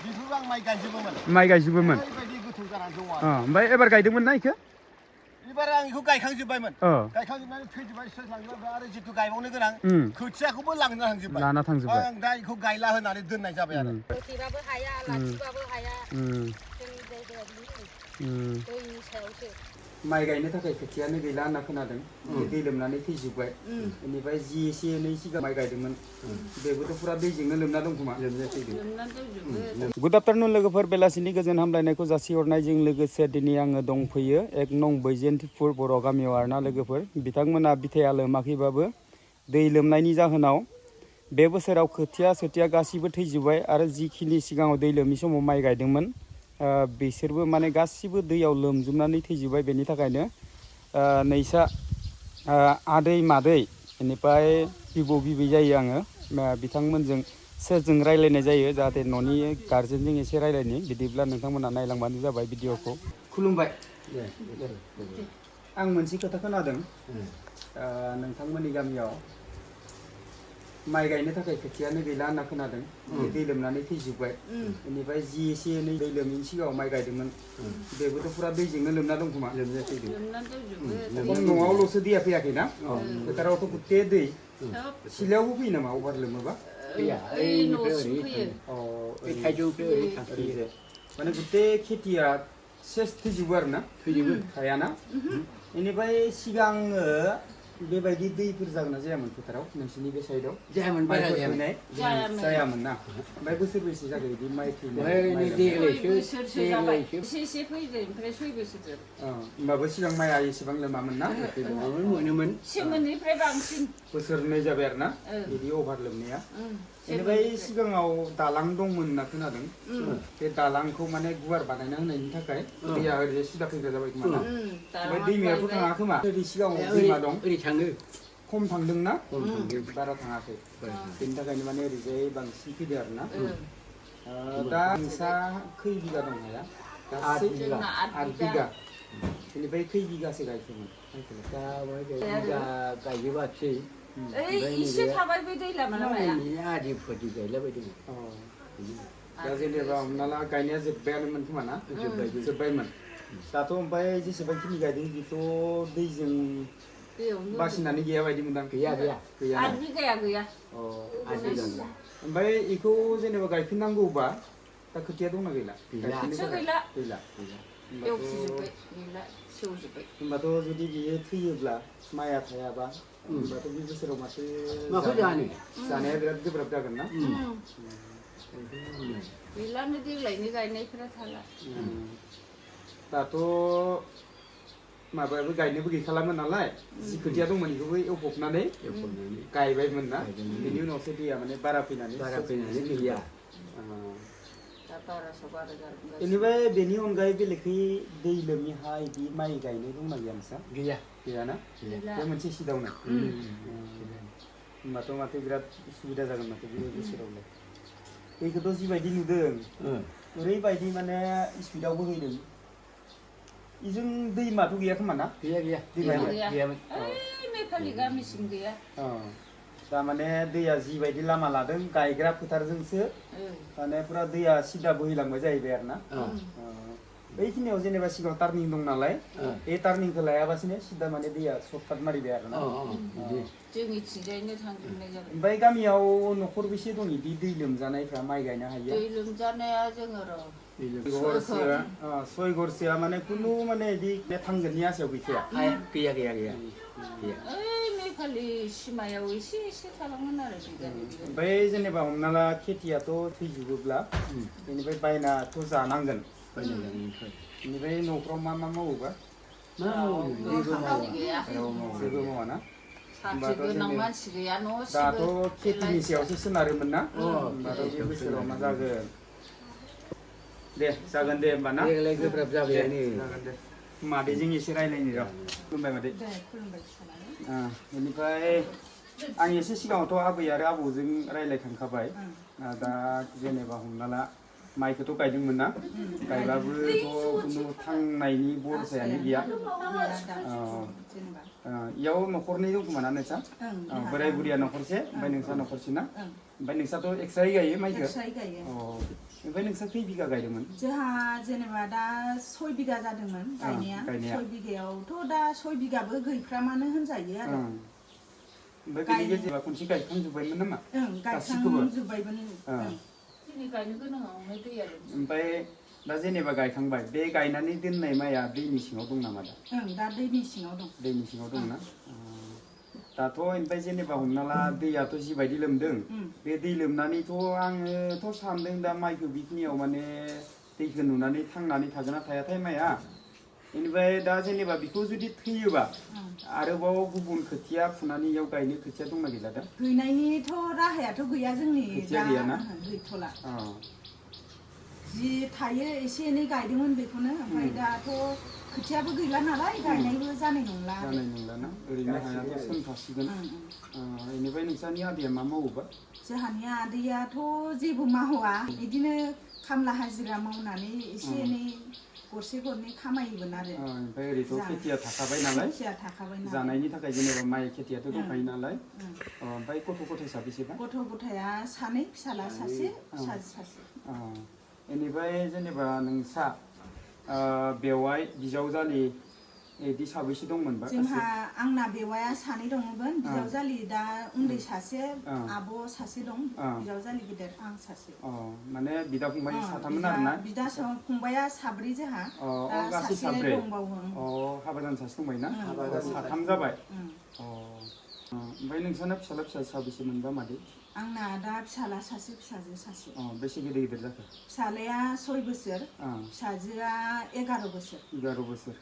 बेफोरबो आं माइ गायजोबोमोन ओरैबायदि गोथौ जानानै दङ ओमफ्राय एबार गायदोंमोन ना इखो एबार आं बेखौ गायखांजोब्बायमोन गायखांजोबनानै थैजोब्बाय सोरलांजोब्बाय आरो जिथु गायबावनो गोनां खोथियाखौबो लाना थांजोब्बाय आं दा बेखौ गायला होननानै दोननाय जाबाय आरो खोथिबाबो हाया लाखिबाबो हाया जोंनि जायगाया दैनि सायावसो माइ गायनो थाखाय खोथियानो गैला होनना खोनादों दै लोमनानै थैजोब्बाय बेनिफ्राय जि एसे एनै सिगां माइ गायदोंमोन बेबोथ' फुरा दैजोंनो लोमना दं खोमा गुड आफ्टारनुन लोगोफोर बेलासिनि गोजोन हामलायनायखौ जासिहरनायजों लोगोसे दिनै आङो दंफैयो 1 नं बैजेन्तिपुर बर' गामियाव आरोना लोगोफोर बिथांमोना बिथाया लोमाखैबाबो दै लोमनायनि जाहोनाव बे बोसोराव खोथिया गासिबो थैजोब्बाय आरो जिखिनि सिगाङाव दै लोमि समाव माइ गायदोंमोन बिसोरबो माने गासिबो दैयाव लोमजोबनानै थैजोब्बाय बेनि थाखायनो नैसा आदै मादै बेनिफ्राय बिबौ बिबै जायो आङो बिथांमोनजों सोरजों रायलायनाय जायो जाहाथे न'नि गारजेनजों एसे रायलायनि बिदिब्ला नोंथांमोना नायलांबानो जाबाय भिडिअखौ खुलुमबाय आं मोनसे खोथा खोनादों नोंथांमोननि गामियाव माइ गायनो थाखाय खोथियानो गैला होनना खोनादों दै लोमनानै थैजोब्बाय बेनिफ्राय जि एसे एनै दै लोमैनि सिगाङाव माइ गायदोंमोन बेबोथ' फुरा दैजोंनो लोमना दं खोमा न'आवल'सो दैया फैयाखैना फोथारावथ' गुथे दै सिलायावबो फैयो नामा अभार लोमोबा माने गुथे खेथिया सेस थैजोबो आरो ना हायाना बेनिफ्राय सिगाङो बेबायदि दैफोर जागोन ना जायामोन फोथाराव नोंसिनि बे साइडआव जायामोन ना ओमफ्राय बोसोरबेसे जागोन बिदि माइ थैनाय एसे फैदों ओमफ्राय 6 बोसोरसो होमबाबो सिगां माइआ एसेबां लोमामोन ना मोनोमोन सेमोननिफ्राय बांसिन बोसोरनै जाबाय आरो ना बिदि अभार लोमनाया बेनिफ्राय सिगाङाव दालां दंमोन होनना खोनादों बे दालांखौ माने गुवार बानायना होनायनि थाखाय दैया ओरैजाय सिदा फैग्रा जाबाय खोमा ना ओमफ्राय दैमायावथ' थाङा खोमा ओरै सिगाङाव दैमा दं ओरै थाङो खम थांदोंना बारा थाङाखै बेनि थाखायनो माने ओरैजाय बांसिन फैदो आरो ना दा नोंसा खै बिगा दं हाया 8 बिगा बेनिफ्राय खै बिगासो गायखोमोन दा बिगा गायजोबाखिसै एसे थाबाय बे दै लामाया आदि फुदि गायलाबायदों दा जेनेबा हमना ला गायनाया जोब्बायानोमोन खोमा ना जोब्बायमोन दाथ' ओमफ्राय जेसेबांखिनि गायदों बेथ' दैजों बासिनानै गैया बायदि मोनदां गैया 8 बिगाया गैया ओमफ्राय बेखौ जेनेबा गायफिननांगौबा दा खोथिया दंना गैला होमबाथ' जुदि बियो थैयोब्ला माइआ थायाबा होमबाथ' बे बोसोराव माथो जानाया बिराद गोब्राब जागोन ना गैलानो देग्लायनि गायनायफोरा थाला दाथ' माबायाबो गायनोबो गैखालामोन नालाय जि खोथिया दंमोन बेखौबो एवफबनानै गायबायमोन ना बेनि उनावसो दैया माने बारा फैनानै गैया बेनिफ्राय बेनि अनगायै बेलेगै दै लोमि हा बिदि माइ गायनाय दंना गैया नोंस्रा गैयाना बे मोनसे सिदावनो होमबाथ' माथो बिराद उसुबिदा जागोन माथो बे बोसोरावलाय दैखौथ' जिबायदि नुदों ओरैबायदि माने स्पिडआव बोहैदों इजों दैमाथ' गैया खोमा ना गैया गैयामोन नेपालि गामिसिम गैया थारमाने दैया जिबायदि लामा लादों गायग्रा फोथारजोंसो माने फुरा दैया सिदा बोहैलांबाय जाहैबाय आरो ना बैखिनियाव जेनेबा सिगाङाव टार्निं दं नालाय बे टार्निंखौ लायाबासिनो सिदा माने दैया सर्टकाट मारिबाय आरो ना जोंनिथिंजायनो थांजोबनाय जाबाय ओमफ्राय गामियाव न'खर बेसे दं बिदि दै लोमजानायफ्रा माइ गायनो हायो दै लोमजानाया जोङो सय गरसेया माने खुनु माने बिदि थांगोननि आसायाव गैखाया गैया नेपालि सिमायाव एसे थालांगोन आरो ओमफ्राय जेनेबा हमना ला खेथियाथ' थैजोबोब्ला बेनिफ्राय बायनाथ' जानांगोन बेनिफ्राय न'फ्राव मा मावोबा जेबो मावा ना दाथ' खेथिनि सायावसो सोनारोमोन ना होमबाथ' बे बोसोराव मा जागोन दे जागोन दे होमबा ना गोब्राब जाबाय जागोन दे मादैजों एसे रायलायनि र' खुलुमबाय मादै बेनिफ्राय आं एसे सिगाङावथ' आबै आरो आबौजों रायलायखांखाबाय दा जेनेबा हमना ला माइखौथ' गायदोंमोन ना गायबाबोथ' खुनु थांनायनि भरसायानो गैया इयाव न'खरनै दं खोमा ना नोंसा बोराय बुरिया न'खरसे ओमफ्राय नोंसा न'खरसे ना ओमफ्राय नोंसाथ' एक्सट्रायै गायो माइखौ ओमफ्राय नोंसा खै बिगा गायदोंमोन? जोंहा जेनेबा दा 6 बिगा जादोंमोन गायनाया 6 बिगायावथ' दा 6 बिगाबो गैफ्रामानो होनजायो आरो ओमफ्राय बिनि गेजेराव खनसे गायखांजोब्बायमोन नामा? गायखांजोब्बायमोन दिनै गायनो गोनाङावनो दैया लोमसाव ओमफ्राय दा जेनेबा गायखांबाय बे गायनानै दोननाय माइया दैनि सिङाव दं नामा दा? दा दैनि सिङाव दं दैनि सिङाव दंना? दाथ' ओमफ्राय जेनेबा हमना ला दैयाथ' जिबायदि लोमदों बे दै लोमनानैथ' आङोथ' सानदों दा माइखौ बेखिनियाव माने दैखौ नुनानै थांनानै थागोन ना थायाथाय माइया बेनिफ्राय दा जेनेबा बेखौ जुदि थैयोबा आरोबाव गुबुन खोथिया फुनानै इयाव गायनो खोथिया दंना गैला दा? गैनायनिथ' राहायाथ' गैया जोंनि खोथिया गैयाना? गैथ'ला जि थायो एसे एनै गायदोंमोन बेखौनो ओमफ्राय दाथ' खोथियाबो गैला नालाय गायनायबो जानाय नंला ना ओरैनो हायाथ' सोमखासिगोन बेनिफ्राय नोंसानि आदैया मा मावोबा? जोंहानि आदैयाथ' जेबो मावा बिदिनो खामला हाजिरा मावनानै एसे एनै गरसे गरनै खामायोमोन आरो ओमफ्राय ओरैथ' खेथिया थाखाबाय नालाय जानायनि थाखाय जेनेबा माइ खेथियाथ' दंखायो नालाय ओमफ्राय गथ' गथाय साबेसेबा? गथ' गथाया सानै फिसाला सासे फिसाजो सासे बेनिफ्राय जेनेबा नोंसा बेवाइ बिजावजालि बिदि साबैसे दंमोनबा? जोंहा आंना बेवाया सानै दङमोन बिजावजालि दा उन्दै सासे आब' सासे दं बिजावजालि गिदिर आं सासे माने बिदा फंबाय साथाममोन आरोना? बिदा फंबाया साब्रै जोंहा गासै साब्रै हाबा जानो सासे दंबाय ना? साथाम जाबाय ओमफ्राय नोंसाना फिसाला फिसा साबेसे मोनबा मादै? आंना दा फिसाला सासे फिसाजो सासे बेसे गिदिर गिदिर जाखो? फिसालाया 6 बोसोर फिसाजोआ 11 बोसोर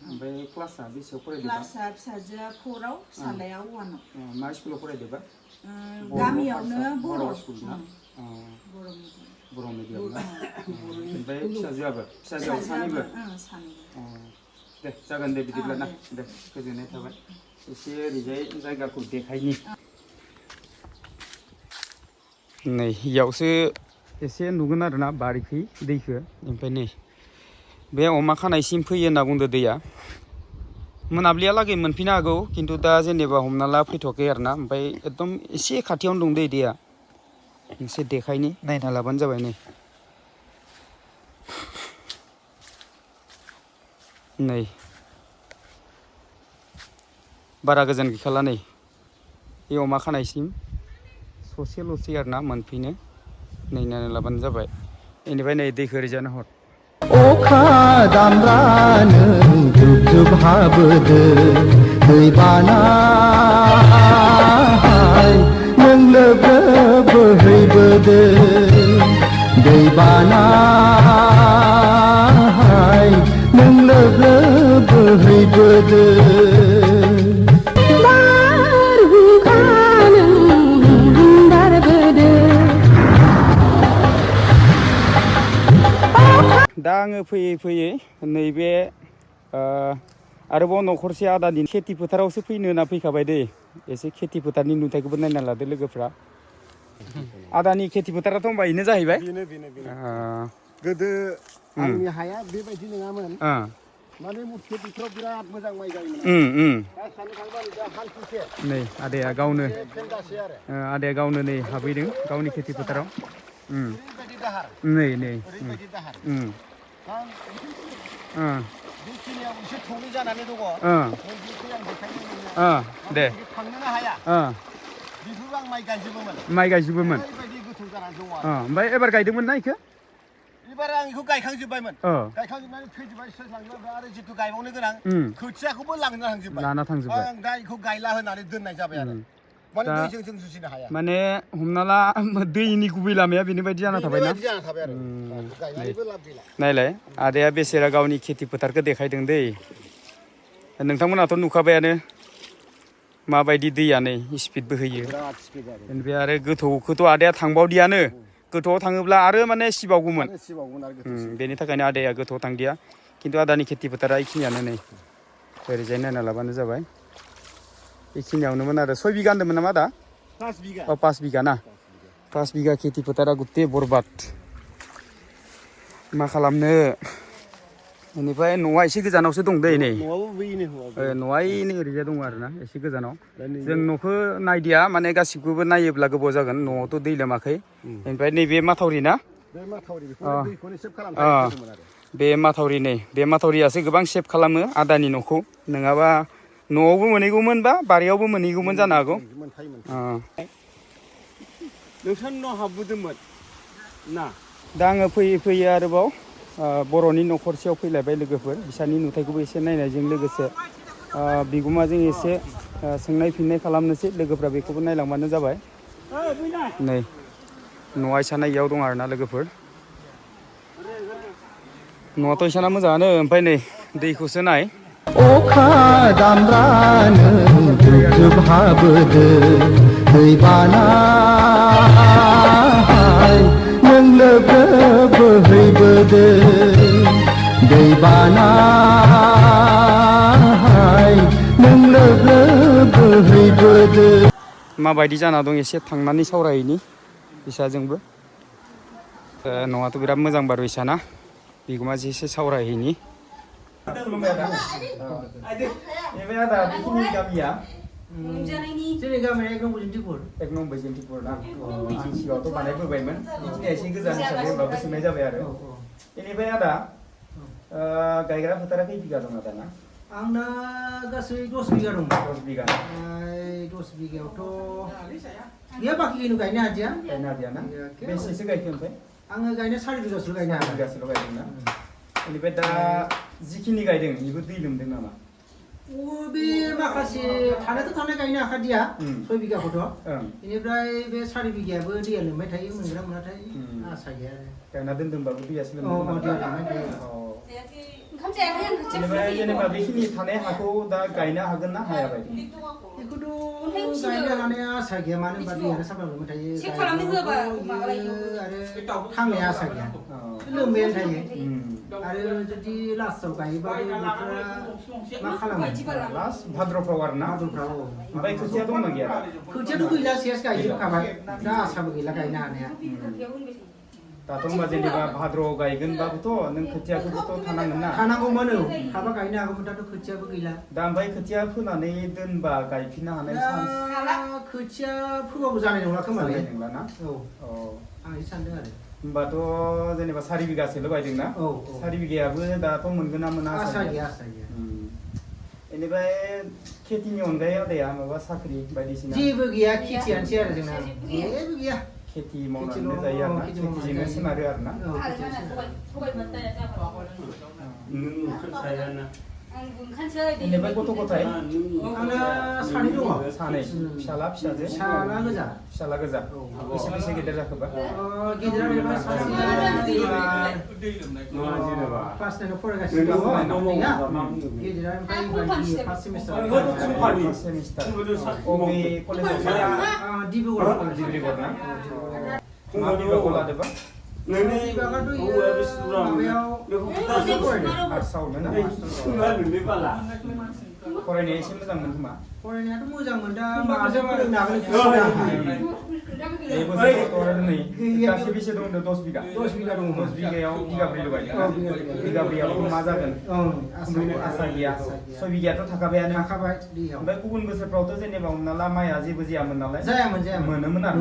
ओमफ्राय क्लासआ बेसेयाव फरायदों? क्लासआ फिसाजोआ 4आव फिसालाया 1आव मा स्कुलाव फरायदोंबा? गामियावनो बर' स्कुल ना? बर' मिडियाम ना? ओमफ्राय फिसाजोआबो सानैबो? दे जागोन दे बिदिब्ला ना दे गोजोननाय थाबाय एसे ओरैजाय जायगाखौ देखायनि नै इयावसो एसे नुगोन आरोना बारिखै दैखौ ओमफ्राय नै बे अमा खानायसिम फैयो होनना बुंदो दैया मोनाब्लियालागै मोनफैनो हागौ खिन्थु दा जेनेबा हमना ला फैथ'वाखै आरोना ओमफ्राय एकदम एसे खाथियावनो दं दैया एसे देखायनि नायना लाबानो जाबाय नै बारा गोजान गैखाला नै बे अमा खानायसिम ससेल'सै आरोना मोनफैनो नै नायना लाबानो जाबाय बेनिफ्राय नै दैखौ ओरैजानो हर अखा दामब्रानो जुब जुब हाबोदो दै बाना नों लोब लोब बोहैबोदो दै बाना नों लोब लोब बोहैबोदो दा आङो फैयै फैयै नैबे आरोबाव न'खरसे आदानि खेथि फोथारावसो फैनो होनना फैखाबाय दै एसे खेथि फोथारनि नुथायखौबो नायना लादो लोगोफ्रा आदानि खेथि फोथाराथ' होनबा बेनो जाहैबाय गोदो आंनि हाया बेबायदि नङामोन माने खेथिफ्राव बिराद मोजां माइ जायोमोन नै आदाया गावनो नै हाबैदों गावनि खेथि फोथाराव नै बेखिनियाव एसे थौले जानानै दङ दे थांनोनो हाया बेफोरबो आं माइ गायजोबोमोन ओरैबायदि गोथौ जानानै दङ ओमफ्राय एबार गायदोंमोन ना इखो? एबार आं बेखौ गायखांजोब्बायमोन गायखांजोबनानै थैजोब्बाय थांजोब्बाय आरो जिथु गायबावनो गोनां खोथियाखौबो लाना थांजोब्बाय आं दा बेखौ गायला होनानै दोननाय जाबाय आरो माने दैजों जों जुजिनो हाया माने हमना ला दैनि गुबै लामाया बेनि बायदि जाना थाबायना नायलाय आदाया बेसेरा गावनि खेथि फोथारखौ देखायदों दै नोंथांमोनाथ' नुखाबायानो माबायदि दैया नै स्पिड बोहैयो ओमफ्राय आरो गोथौखौथ' आदाया थांबावदियानो गोथौआव थाङोब्ला आरो माने सिबावगौमोन बेनि थाखायनो आदाया गोथौआव थांदिया खिन्थु आदानि खेथि फोथारा बेखिनियानो नै ओरैजाय नायना लाबानो जाबाय बेखिनियावनोमोन आरो 6 बिगा होनदोंमोन नामा दा? 5 बिगा 5 बिगा ना 5 बिगा खेथि फोथारा गुथे बरबाद मा खालामनो बेनिफ्राय न'आ एसे गोजानावसो दं दै नै न'आ ओरैजाय दङ आरोना एसे गोजानाव जों न'खौ नायदिया माने गासिखौबो नायोब्ला गोबाव जागोन न'आवथ' दै लोमाखै ओमफ्राय नैबे माथावरि ना बे माथावरि बेखौ दैखौनो सेभ खालामदोंमोन आरो बे माथावरि नै बे माथावरियासो गोबां सेभ खालामो आदानि न'खौ नङाबा न'आवबो मोनहैगौमोन बा बारियावबो मोनहैगौमोन जानो हागौ नोंथांनाव हाबबोदोंमोन ना दा आङो फैयै फैयै आरोबाव बर'नि न'खरसेयाव फैलायबाय लोगोफोर बिसोरनि नुथायखौबो एसे नायनायजों लोगोसे बिगुमाजों एसे सोंनाय फिननाय खालामनोसै लोगोफ्रा बेखौबो नायलांबानो जाबाय नै न'आ इसाना इयाव दं आरोना लोगोफोर न'आथ' इसाना मोजाङानो ओमफ्राय नै दैखौसो नाय अखा दामब्रानो जुब हाबोदो दै बाना नों लोगो बोहैबोदो दै बाना नों लोगो बोहैबोदो माबायदि जाना दं एसे थांनानै सावरायहैनि बिसाजोंबो न'आथ' बिराद मोजां बारु इसाना बिगुमाजों एसे सावरायहैनि खुलुमबाय आदा एबार आदा बेखिनि गामिया जोंनि गामिया एक नम्बर जयन्तिपुर ना आं सिगाङावथ' बानायबोबायमोन बेखिनिया एसे गोजान हिसाबै होमबाबो सोंनाय जाबाय आरो बेनिफ्राय आदा गायग्रा फोथारा खै बिगा दं आदा ना आंना गासै 10 बिगा दं 10 बिगा 10 बिगायावथ' गैया बाखिखिनि गायनो हादिया ना बेसेसो गायखो ओमफ्राय आङो गायनो 4 बिगासोल' गायनो हादों बिगासोल' गायदों ना बेनिफ्राय दा जिखिनि गायदों बेबो दै लोमदों नामा बे माखासे थानायाथ' थानाय गायनो हाखादिया 6 बिगाखौथ' बेनिफ्राय बे 4 बिगायाबो दैया लोमबाय थायो मोनग्रा मोनाथाय आसा गैया आरो गायना दोनदोंबाबो दैयासो लोमदों दैया लोमबाय थायो जेनेबा बेखिनि थानाय हाखौ दा गायनो हागोन ना हाया बायदि बेखौथ' गायनो हानाया आसा गैया मानो होनबा दैयानो साफा लोमबाय थायो आरो थांनाया आसा गैया लोमबायानो थायो आरो जुदि लास्टआव गायोबा बोथोरा मा खालामो लास्ट भाद्रफ्राव आरो ना भाद्रफ्राव ओमफ्राय खोथिया दंना गैया खोथियाथ' गैला सेस गायजोबखाबाय दा आसाबो गैला गायनो हानाया दाथ' होनबा जेनेबा भाद्रआव गायगोनबाबोथ' नों खोथियाखौबोथ' थानांगोन ना थानांगौमोन औ थाबा गायनो हागौमोन दाथ' खोथियाबो गैला दा ओमफ्राय खोथिया फोनानै दोनबा गायफिननो हानाय चान्स खोथिया फोबाबो जानाय नंला खोमालै जानाय नंला ना औ आं एसे सानदों आरो होमबाथ' जेनेबा 4 बिगासोल' गायदों ना 4 बिगायाबो दाथ' मोनगोन ना मोना आसा गैया बेनिफ्राय खेथिनि अनगायै आदाया माबा साख्रि बायदिसिना जेबो गैया खेथियानोसै आरो जोंना जेबो गैया खेथि मावनानै जायो आरो ना खेथिजोंनो सोनारो आरो ना बेनिफ्राय गथ' गथाय आंना सानै दङ सानै फिसाला फिसाजो फिसाला गोजा बेसे बेसे गेदेर जाखोबा गेदेरा क्लास 9 आव फरायगासिनो दङ गेदेरा ओमफ्राय फार्स्ट सेमिस्टार अबे कलेजाव डिब्रुगड़ ना मा बिभागाव लादोंबा फरायनाया एसे मोजांमोन खोमा फरायनायाथ' मोजांमोन दा माजों फोरोंनो हागोन गासै बेसे दं 10 बिगा 10 बिगा दङ 10 बिगायाव बिगाब्रैल' गायदों बिगाब्रैयावथ' मा जागोन आसा गैया 6 बिगायाथ' थाखाबायानो ओमफ्राय गुबुन बोसोरफ्रावथ' जेनेबा हमना ला माइआ जेबो जायामोन नालाय मोनोमोन आरो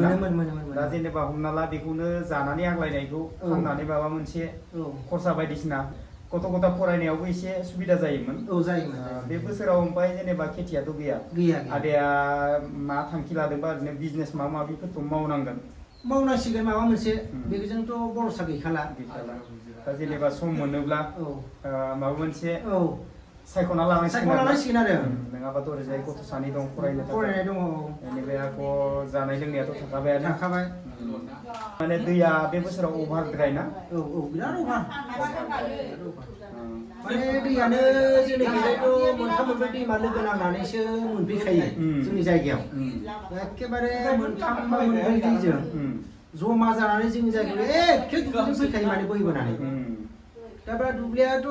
दा जेनेबा हमना ला बेखौनो जानानै आग्लायनायखौ फाननानै माबा मोनसे खरसा बायदिसिना गथ' गथा फरायनायावबो एसे सुबिदा जायोमोन बे बोसोराव ओमफ्राय जेनेबा खेथियाथ' गैया आदाया मा थांखि लादोंबा ओरैनो बिजनेस माबा माबिफोरखौ मावनांसिगोन माबा मोनसे बेजोंथ' भरसा गैखाला दा जेनेबा सम मोनोब्ला माबा मोनसे सायख'ना लानांसिगोन आरो नङाबाथ' ओरैजाय गथ' सानै दं फरायनाय दङ बेनिफ्राय आरो जानाय लोंनायाथ' थाखाबाय माने दैया बे बोसोराव अभारद्राय ना बिराद अभार माने दैयानो जोंनि गेजेरावथ' मोनथाम मोनब्रै दैमा लोगो नांनानैसो मोनफैखायो जोंनि जायगायाव एखेबारे मोनथाम बा मोनब्रै दैजों जमा जानानै जोंनि जायगायाव एखे दुब्लिजों फैखायो माने बोहैबोनानै दा बे दुब्लियाथ'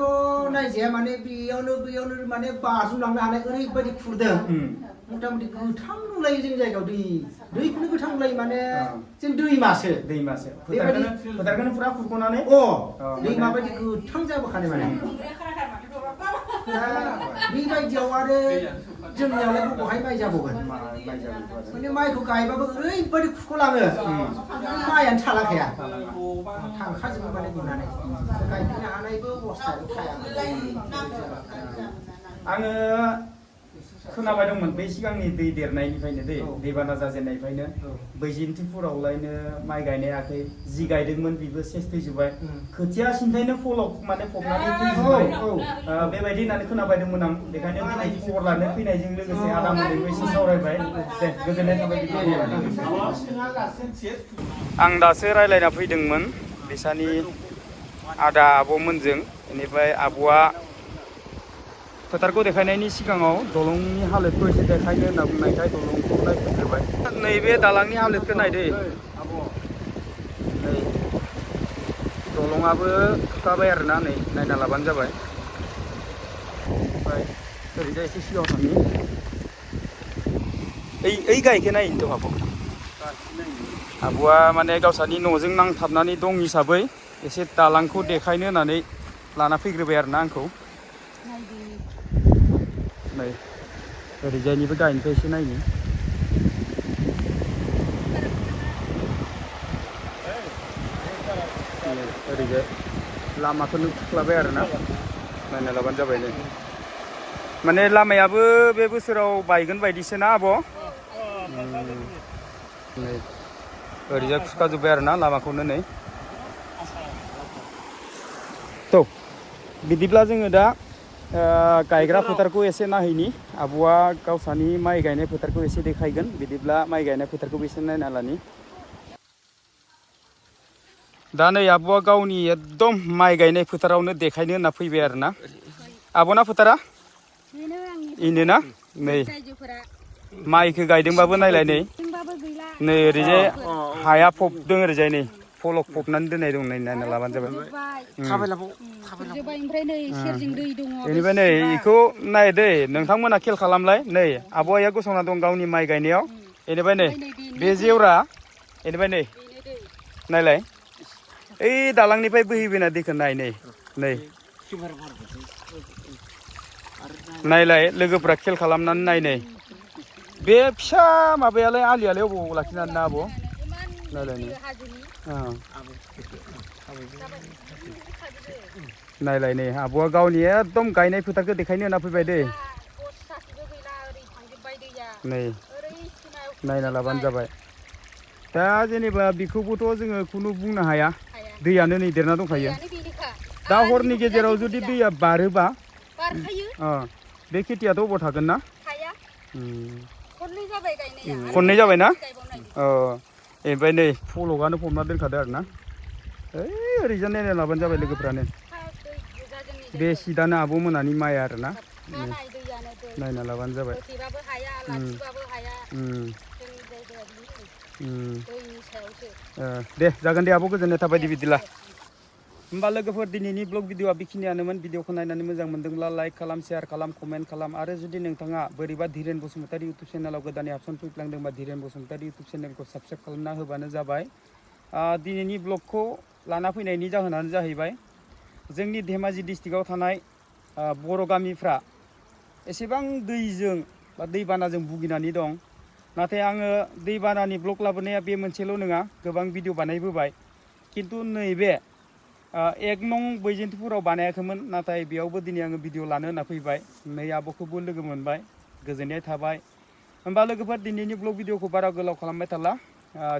नायजाया माने बेयावनो माने बाज्रुमलांनो हानाय ओरैबायदि खुरदों मथा मथि गोथां नुलायो जोंनि जायगायाव दैखौनो गोथां नुलायो माने जों दैमासो फोथारखौनो फुरा खुरख'नानै दैमा बायदि गोथां जाबोखानाय माने बेबायदियाव आरो जोंनियावलाय बबेहाय माइ जाबावगोन माने माइखौ गायबाबो ओरैबायदि खुख'लाङो माइयानो थालाखाया थांखाजोबो माने गुनानै गायफिननो हानायबो अबस्थायानो थाया आङो खोनाबाय दंमोन बै सिगांनि दै देरनायनिफ्रायनो दैबाना जाजेननायनिफ्रायनो बैजेन्तिफुरावलायनो माइ गायनायाखै जि गायदोंमोन बेबो सेस थैजोब्बाय खोथिया सिन्थायनो फलक माने फबनानै थैजोब्बाय बेबायदि होननानै खोनाबाय दंमोन आं बेखायनो दिनै खबर लानो फैनायजों लोगोसे आदामोनजोंबो एसे सावरायबाय दे गोजोननाय थाबाय आं दासो रायलायना फैदोंमोन बिसानि आदा आब'मोनजों बेनिफ्राय आब'आ फोथारखौ देखायनायनि सिगाङाव दलंनि हालोदखौ एसे देखायनो होनना बुंनायखाय दलंखौ नायफैग्रोबाय नैबे दालांनि हालोदखौ नायदो नै दलंआबो खुखाबाय आरोना नै नायना लाबानो जाबाय ओमफ्राय ओरैजाय एसे सिगाङाव थांनि ओइ गायखो नायनोथ' आब'आ माने गावसानि न'जों नांथाबनानै दं हिसाबै एसे दालांखौ देखायनो होननानै लाना फैग्रोबाय आरोना आंखौ नै ओरैजायनिबो गायनोफ्राय एसे नायनि ओरैजाय लामाखौनो खुख्लाबाय आरोना नायना लाबानो जाबाय नै माने लामायाबो बे बोसोराव बायगोन बायदिसो ना आब' नै ओरैजाय खुखाजोब्बाय आरोना लामाखौनो नै थ' बिदिब्ला जोङो दा गायग्रा फोथारखौ एसे नायहैनि आब'आ गावसानि माइ गायनाय फोथारखौ एसे देखायगोन बिदिब्ला माइ गायनाय फोथारखौबो एसे नायना लानि दा नै आब'आ गावनि एकदम माइ गायनाय फोथारावनो देखायनो होनना फैबाय आरोना आब'ना फोथारा इनो ना नै माइखौ गायदोंबाबो नायलाय नै ओरैजाय हाया फबदों ओरैजाय नै फलक फबनानै दोननाय दं नै नायना लाबानो जाबाय बेनिफ्राय नै बेखौ नाय दै नोंथांमोना खेल खालामलाय नै आब'आ गसंना दं गावनि माइ गायनायाव बेनिफ्राय नै बे जेवरा बेनिफ्राय नै नायलाय ओइ दालांनिफ्राय बोहैबोना दैखौ नाय नै नै नायलाय लोगोफ्रा खेल खालामनानै नाय नै बे फिसा माबायालाय आलियालाय अबाव लाखिनानै ना आब' नायलाय नै नायलाय नै आब'आ गावनि एकदम गायनाय फोथारखौ देखायनो होनना फैबाय दै नै नायना लाबानो जाबाय दा जेनेबा बेखौबोथ' जोङो खुनु बुंनो हाया दैयानो नै देरना दंखायो दा हरनि गेजेराव जुदि दैया बारोबा बे खेथियाथ' अबाव थागोन ना खननै जाबाय ना ओमफ्राय नै फलकआनो फबना दोनखादो आरोना ओरैजा नायना लाबानो जाबाय लोगोफ्रानो बे सिदानो आब' मोनानि माइ आरोना नायना लाबानो जाबाय दे जागोन दे आब' गोजोननाय थाबाय दे बिदिब्ला होमबा लोगोफोर दिनैनि ब्लग भिडिअआ बेखिनियानोमोन भिडिअखौ नायनानै मोजां मोनदोंब्ला लाइक खालाम शेयार खालाम कमेन्ट खालाम आरो जुदि नोंथाङा बोरैबा धीरेन बसुमतारी इउटुब चेनेलाव गोदानै हाबसन फैफ्लांदोंबा धीरेन बसुमतारी इउटुब चेनेलखौ साबस्क्राइब खालामना होबानो जाबाय दिनैनि ब्लगखौ लाना फैनायनि जाहोनानो जाहैबाय जोंनि धेमाजि डिस्ट्रिक्टआव थानाय बर' गामिफ्रा एसेबां दैजों बा दैबानाजों भुगिनानै दं नाथाय आङो दैबानानि ब्लग लाबोनाया बे मोनसेल' नङा गोबां भिडिअ बानायबोबाय खिन्थु नैबे 1 नं बैजेन्तिफुराव बानायाखैमोन नाथाय बेयावबो दिनै आङो भिडिअ लानो होनना फैबाय नै आब'खौबो लोगो मोनबाय गोजोननाय थाबाय होमबा लोगोफोर दिनैनि ब्लग भिडिअखौ बारा गोलाव खालामबाय थाला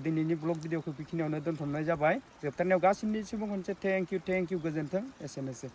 दिनैनि ब्लग भिडिअखौ बेखिनियावनो दोनथ'नाय जाबाय जोबथारनायाव गासिनिसिमबो खनसे थेंक इउ गोजोन्थों एसेनोसै